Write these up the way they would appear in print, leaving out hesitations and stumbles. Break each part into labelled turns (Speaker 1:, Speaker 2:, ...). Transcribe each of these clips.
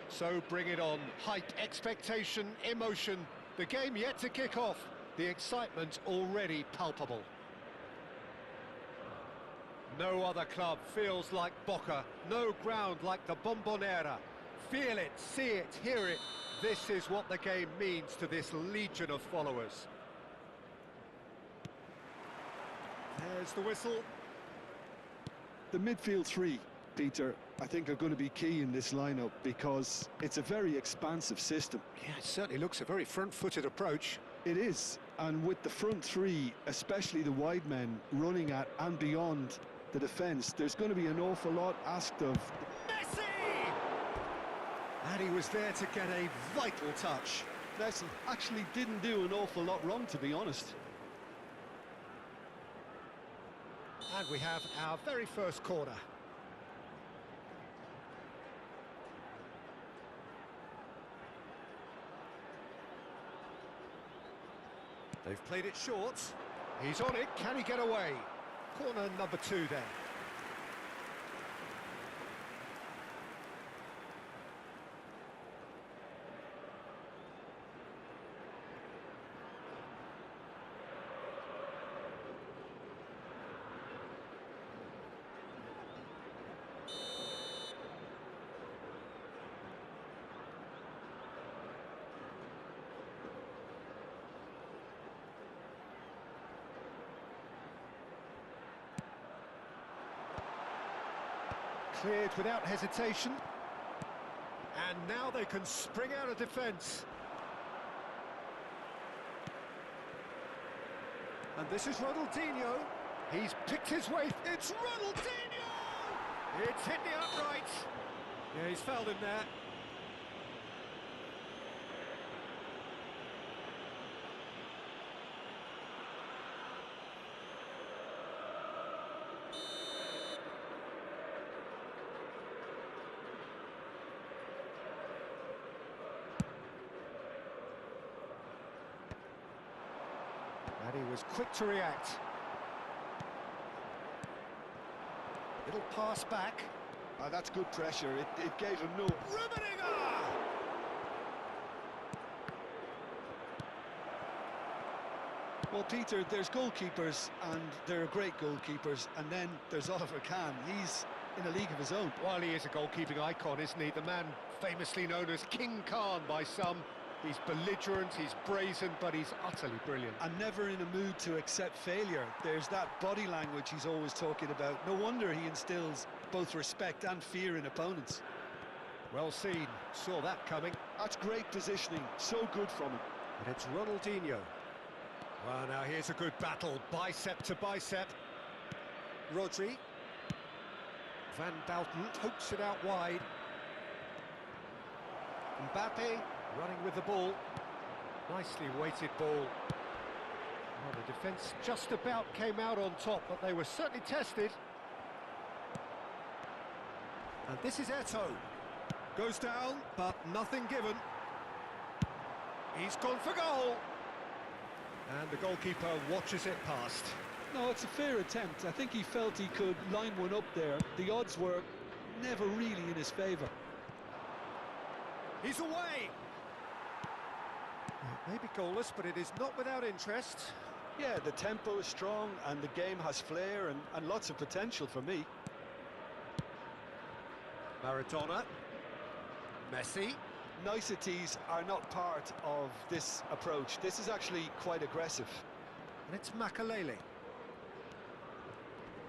Speaker 1: So bring it on. Hype, expectation, emotion. The game yet to kick off. The excitement already palpable. No other club feels like Boca. No ground like the Bombonera. Feel it, see it, hear it. This is what the game means to this legion of followers. There's the whistle.
Speaker 2: The midfield three, Peter, I think are going to be key in this lineup because it's a very expansive system.
Speaker 1: Yeah, it certainly looks a very front-footed approach.
Speaker 2: It is, and with the front three, especially the wide men, running at and beyond the defence, there's going to be an awful lot asked of.
Speaker 1: Messi! And he was there to get a vital touch.
Speaker 2: Messi actually didn't do an awful lot wrong, to be honest.
Speaker 1: And we have our very first corner. They've played it short. He's on it. Can he get away? Corner number 2 then. Cleared without hesitation. And now they can spring out of defence. And this is Ronaldinho. He's picked his way. It's Ronaldinho! It's hit the upright. Yeah, he's fouled him there. And he was quick to react. Little pass back.
Speaker 2: That's good pressure. It gave him no.
Speaker 1: Rummenigge!
Speaker 2: Well, Peter, there's goalkeepers, and there are great goalkeepers, and then there's Oliver Kahn. He's in a league of his own.
Speaker 1: Well, he is a goalkeeping icon, isn't he? The man famously known as King Khan by some. He's belligerent, he's brazen, but he's utterly brilliant.
Speaker 2: And never in a mood to accept failure. There's that body language he's always talking about. No wonder he instills both respect and fear in opponents.
Speaker 1: Well seen, saw that coming.
Speaker 2: That's great positioning, so good from him.
Speaker 1: And it's Ronaldinho. Well, now here's a good battle, bicep to bicep. Rodri. Van Bouten pokes it out wide. Mbappe running with the ball. Nicely weighted ball. Well, the defence just about came out on top, but they were certainly tested. And this is Etoo. Goes down, but nothing given. He's gone for goal. And the goalkeeper watches it past.
Speaker 2: No, it's a fair attempt. I think he felt he could line one up there. The odds were never really in his favour.
Speaker 1: He's away! It may be goalless, but it is not without interest.
Speaker 2: Yeah, the tempo is strong and the game has flair and lots of potential for me.
Speaker 1: Maradona. Messi.
Speaker 2: Niceties are not part of this approach. This is actually quite aggressive.
Speaker 1: And it's Makalele.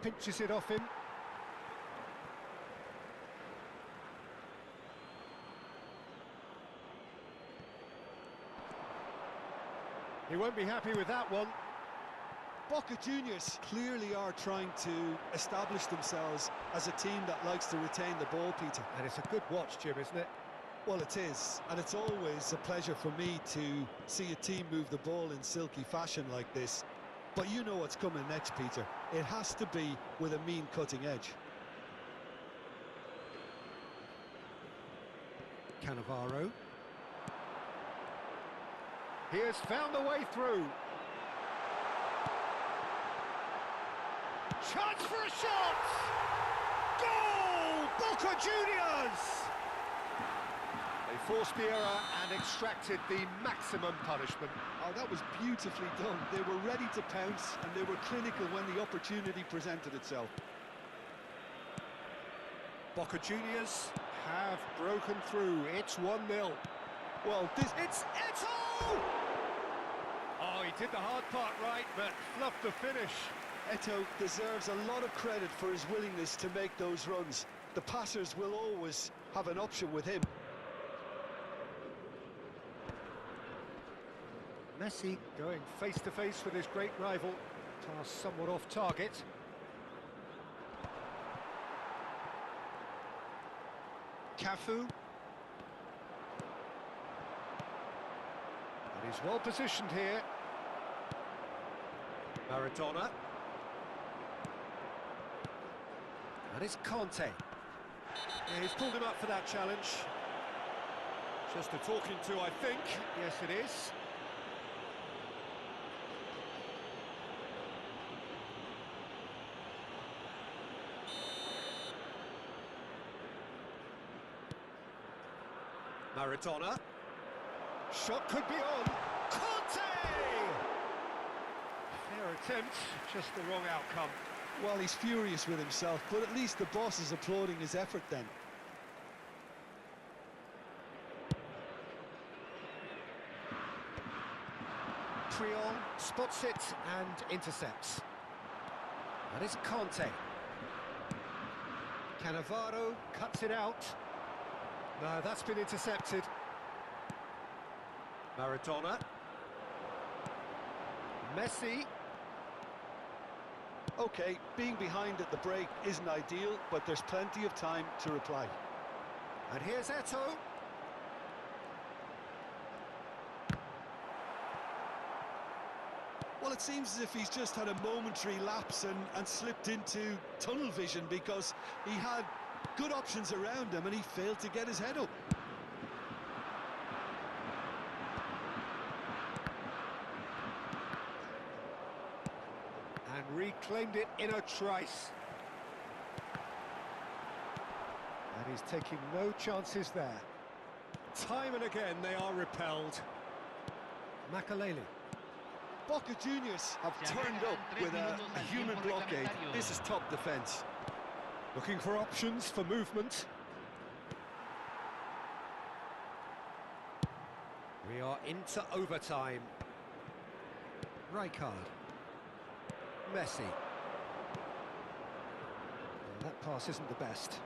Speaker 1: Pinches it off him. He won't be happy with that one.
Speaker 2: Boca Juniors clearly are trying to establish themselves as a team that likes to retain the ball, Peter.
Speaker 1: And it's a good watch, Jim, isn't it?
Speaker 2: Well, it is, and it's always a pleasure for me to see a team move the ball in silky fashion like this. But you know what's coming next, Peter. It has to be with a mean cutting edge.
Speaker 1: Cannavaro. He has found a way through. Chance for a shot! Goal! Boca Juniors! Forced the error and extracted the maximum punishment.
Speaker 2: Oh, that was beautifully done. They were ready to pounce, and they were clinical when the opportunity presented itself.
Speaker 1: Boca Juniors have broken through. It's 1-0.
Speaker 2: Well,
Speaker 1: It's Etoo! Oh, he did the hard part right, but fluffed the finish.
Speaker 2: Etoo deserves a lot of credit for his willingness to make those runs. The passers will always have an option with him.
Speaker 1: Messi going face-to-face with his great rival. Pass somewhat off target. Cafu. And he's well positioned here. Maradona. And it's Conte. Yeah, he's pulled him up for that challenge. Just a talking to, I think. Yes, it is. Maradona. Shot could be on. Conte! Fair attempt, just the wrong outcome.
Speaker 2: Well, he's furious with himself, but at least the boss is applauding his effort then.
Speaker 1: Priol spots it and intercepts. That is Conte. Cannavaro cuts it out. No, that's been intercepted. Maradona. Messi.
Speaker 2: Okay, being behind at the break isn't ideal, but there's plenty of time to reply.
Speaker 1: And here's Etoo.
Speaker 2: Well, it seems as if he's just had a momentary lapse and slipped into tunnel vision, because he had good options around him and he failed to get his head up.
Speaker 1: And reclaimed it in a trice. And he's taking no chances there. Time and again they are repelled. Makaleli.
Speaker 2: Boca Juniors have turned up with a human blockade. This is top defence.
Speaker 1: Looking for options for movement. We are into overtime. Rijkaard. Messi. Well, that pass isn't the best.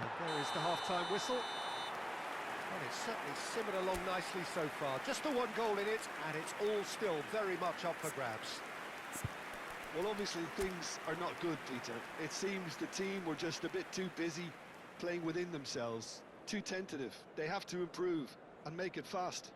Speaker 1: And there is the half-time whistle. Well, it's certainly simmered along nicely so far. Just the one goal in it, and it's all still very much up for grabs.
Speaker 2: Well, obviously things are not good, Peter. It seems the team were just a bit too busy playing within themselves, too tentative. They have to improve and make it fast.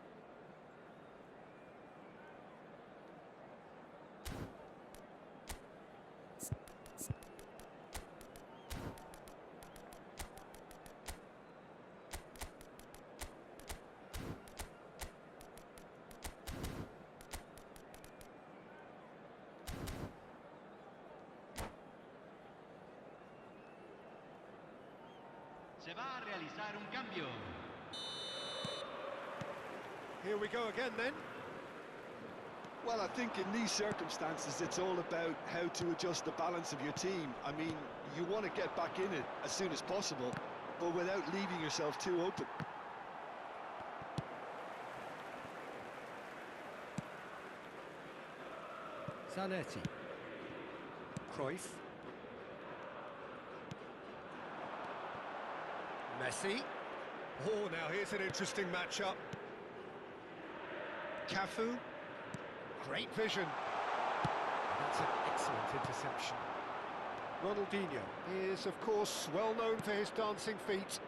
Speaker 3: Se va a realizar un cambio.
Speaker 1: Here we go again then.
Speaker 2: Well, I think in these circumstances it's all about how to adjust the balance of your team. I mean, you want to get back in it as soon as possible, but without leaving yourself too open.
Speaker 1: Zanetti. Cruyff. Messi. Oh, now here's an interesting matchup. Cafu. Great vision. That's an excellent interception. Ronaldinho is, of course, well known for his dancing feet.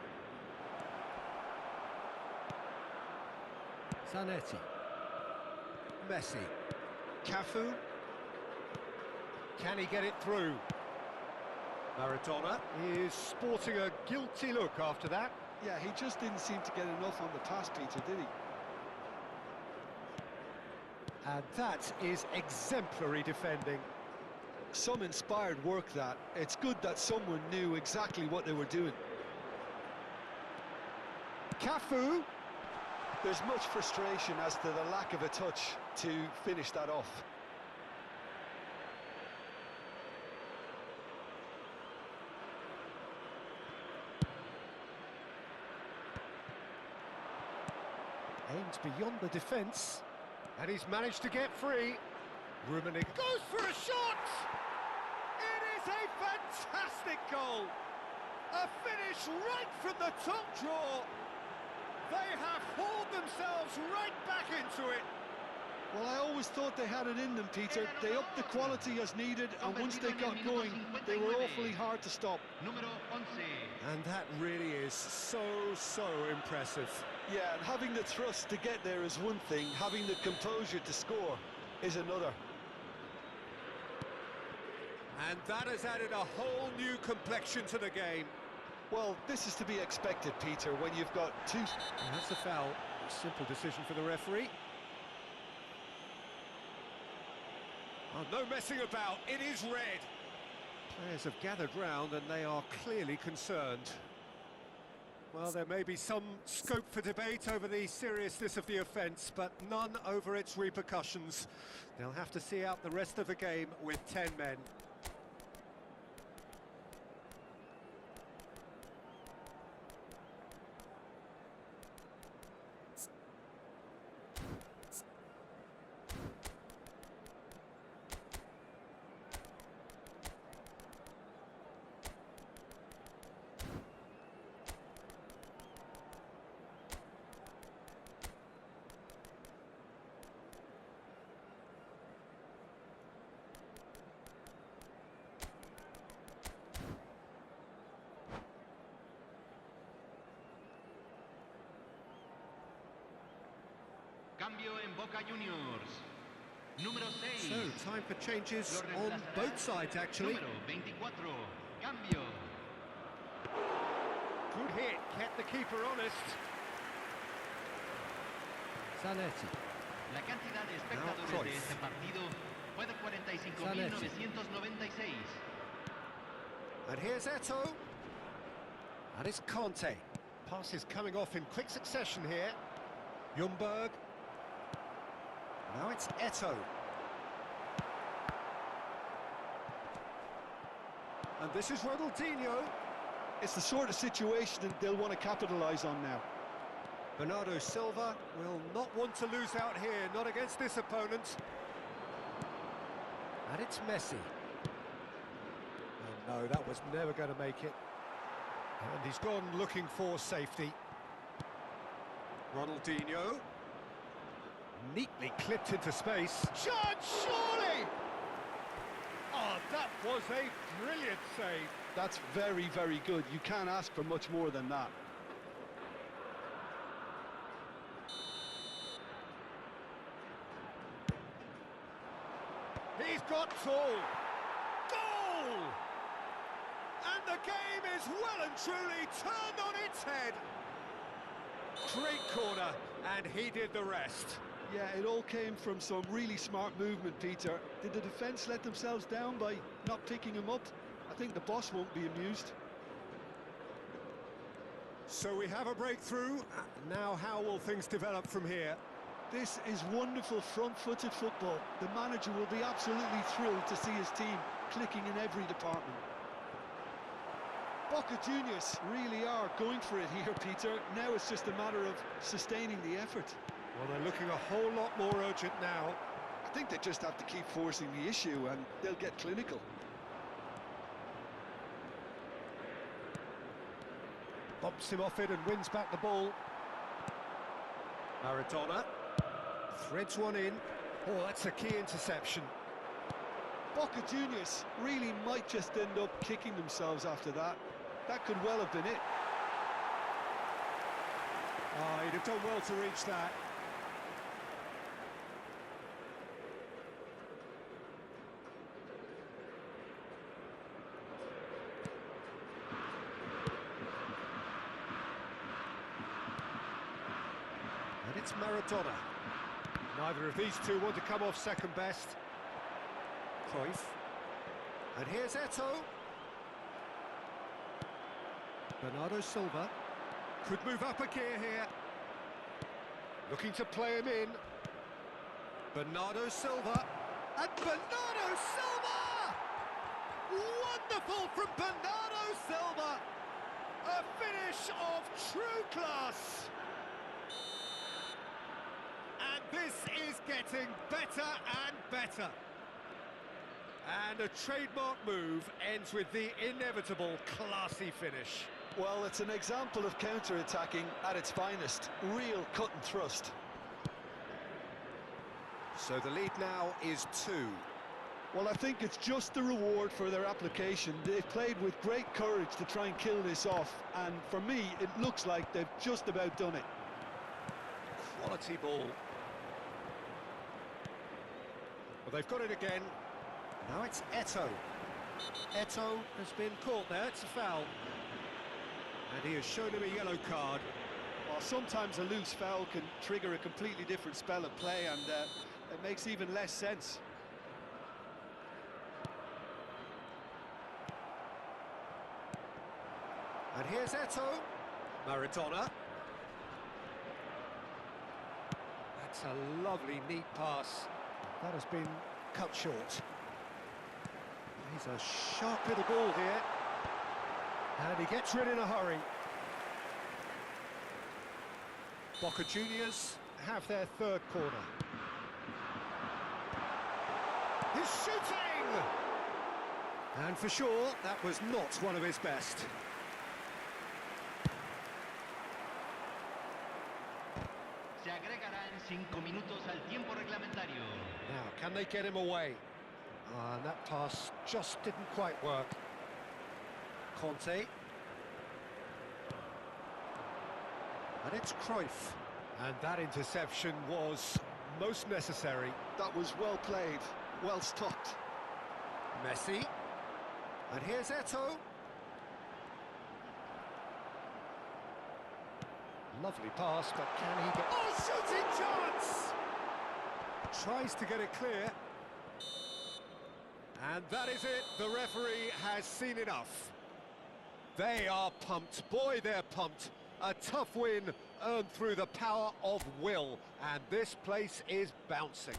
Speaker 1: Zanetti. Messi. Cafu. Can he get it through? Maradona is sporting a guilty look after that.
Speaker 2: Yeah, he just didn't seem to get enough on the pass, Peter, did he?
Speaker 1: And that is exemplary defending.
Speaker 2: Some inspired work that. It's good that someone knew exactly what they were doing.
Speaker 1: Cafu.
Speaker 2: There's much frustration as to the lack of a touch to finish that off.
Speaker 1: Aims beyond the defence, and he's managed to get free. Rummenigge goes for a shot! It is a fantastic goal! A finish right from the top draw! They have hauled themselves right back into it!
Speaker 2: Well, I always thought they had it in them, Peter. They upped the quality as needed, and once they got going, they were awfully hard to stop.
Speaker 1: And that really is so impressive.
Speaker 2: Yeah, and having the thrust to get there is one thing, having the composure to score is another.
Speaker 1: And that has added a whole new complexion to the game.
Speaker 2: Well, this is to be expected, Peter, when you've got two...
Speaker 1: And that's a foul. Simple decision for the referee. Oh, no messing about, it is red. Players have gathered round and they are clearly concerned. Well, there may be some scope for debate over the seriousness of the offence, but none over its repercussions. They'll have to see out the rest of the game with 10 men.
Speaker 3: Cambio en Boca Juniors. Número 6.
Speaker 1: So, time for changes on both sides, actually.
Speaker 3: Número 24. Cambio.
Speaker 1: Good hit, kept the keeper honest. Zanetti.
Speaker 3: La cantidad de espectadores de este partido fue de 45.996.
Speaker 1: And here's Etoo. And it's Conte. Passes coming off in quick succession here. Ljungberg. Now it's Etoo. And this is Ronaldinho.
Speaker 2: It's the sort of situation that they'll want to capitalise on now.
Speaker 1: Bernardo Silva will not want to lose out here, not against this opponent. And it's Messi. Oh no, that was never going to make it. And he's gone looking for safety. Ronaldinho. Neatly clipped into space. Shot, surely! Oh, that was a brilliant save.
Speaker 2: That's very, very good. You can't ask for much more than that.
Speaker 1: He's got tall. Goal! And the game is well and truly turned on its head. Great corner, and he did the rest.
Speaker 2: Yeah, it all came from some really smart movement, Peter. Did the defence let themselves down by not picking him up? I think the boss won't be amused.
Speaker 1: So we have a breakthrough. Now how will things develop from here?
Speaker 2: This is wonderful front-footed football. The manager will be absolutely thrilled to see his team clicking in every department. Boca Juniors really are going for it here, Peter. Now it's just a matter of sustaining the effort.
Speaker 1: Well, they're looking a whole lot more urgent now.
Speaker 2: I think they just have to keep forcing the issue and they'll get clinical.
Speaker 1: Bumps him off it and wins back the ball. Maradona threads one in. Oh, that's a key interception.
Speaker 2: Boca Juniors really might just end up kicking themselves after that. That could well have been it.
Speaker 1: Oh, he'd have done well to reach that. And it's Maradona. Neither of these two want to come off second best. Cruyff. And here's Etoo. Bernardo Silva could move up a gear here. Looking to play him in. Bernardo Silva. And Bernardo Silva! Wonderful from Bernardo Silva! A finish of true class! And this is getting better and better. And a trademark move ends with the inevitable classy finish.
Speaker 2: Well, it's an example of counter-attacking at its finest. Real cut and thrust.
Speaker 1: So the lead now is 2.
Speaker 2: Well, I think it's just the reward for their application. They've played with great courage to try and kill this off, and for me, it looks like they've just about done it.
Speaker 1: Quality ball. Well, they've got it again. Now it's Etoo. Etoo has been caught there, it's a foul. And he has shown him a yellow card.
Speaker 2: Well, sometimes a loose foul can trigger a completely different spell of play, and it makes even less sense.
Speaker 1: And here's Etoo. Maradona. That's a lovely, neat pass. That has been cut short. He's a sharp little ball here. And he gets rid in a hurry. Boca Juniors have their third corner. He's shooting! And for sure, that was not one of his best.
Speaker 3: Se agregarán 5 minutos al tiempo reglamentario.
Speaker 1: Now, can they get him away? And that pass just didn't quite work. Conte. And it's Cruyff. And that interception was most necessary.
Speaker 2: That was well played, well stopped.
Speaker 1: Messi. And here's Etoo. Lovely pass, but can he get... Oh, shooting chance! Tries to get it clear. And that is it. The referee has seen enough. They are pumped. Boy, they're pumped. A tough win earned through the power of will. And this place is bouncing.